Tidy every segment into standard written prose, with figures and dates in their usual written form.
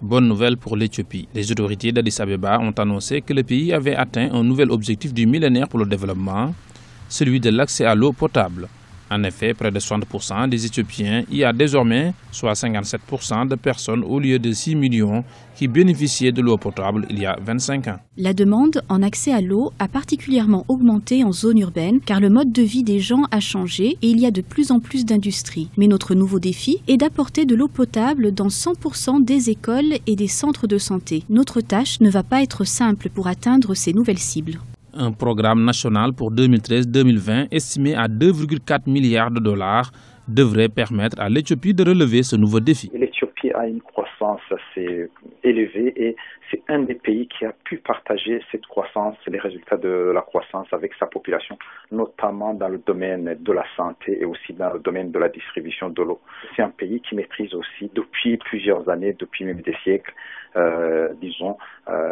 Bonne nouvelle pour l'Éthiopie. Les autorités d'Addis Abeba ont annoncé que le pays avait atteint un nouvel objectif du millénaire pour le développement, celui de l'accès à l'eau potable. En effet, près de 60% des Éthiopiens y a désormais, soit 57% de personnes au lieu de 6 millions qui bénéficiaient de l'eau potable il y a 25 ans. La demande en accès à l'eau a particulièrement augmenté en zone urbaine car le mode de vie des gens a changé et il y a de plus en plus d'industries. Mais notre nouveau défi est d'apporter de l'eau potable dans 100% des écoles et des centres de santé. Notre tâche ne va pas être simple pour atteindre ces nouvelles cibles. Un programme national pour 2013-2020 estimé à 2,4 milliards de dollars devrait permettre à l'Éthiopie de relever ce nouveau défi. L'Éthiopie a une croissance assez élevée et c'est un des pays qui a pu partager cette croissance, les résultats de la croissance avec sa population, notamment dans le domaine de la santé et aussi dans le domaine de la distribution de l'eau. C'est un pays qui maîtrise aussi depuis plusieurs années, depuis même des siècles,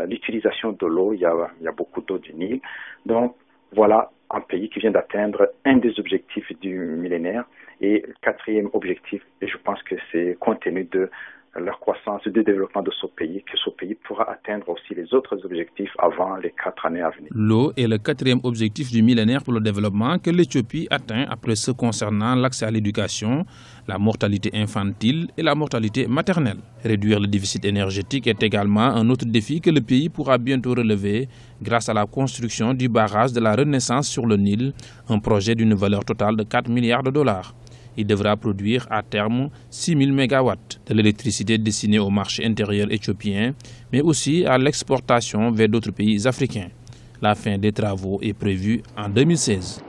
l'utilisation de l'eau. Il y a beaucoup d'eau du Nil. Donc voilà un pays qui vient d'atteindre un des objectifs du millénaire. Et le quatrième objectif, et je pense que c'est compte tenu de la croissance, du développement de ce pays, que ce pays pourra atteindre aussi les autres objectifs avant les 4 années à venir. L'eau est le quatrième objectif du millénaire pour le développement que l'Éthiopie atteint après ceux concernant l'accès à l'éducation, la mortalité infantile et la mortalité maternelle. Réduire le déficit énergétique est également un autre défi que le pays pourra bientôt relever grâce à la construction du barrage de la Renaissance sur le Nil, un projet d'une valeur totale de 4 milliards de dollars. Il devra produire à terme 6 000 MW de l'électricité destinée au marché intérieur éthiopien, mais aussi à l'exportation vers d'autres pays africains. La fin des travaux est prévue en 2016.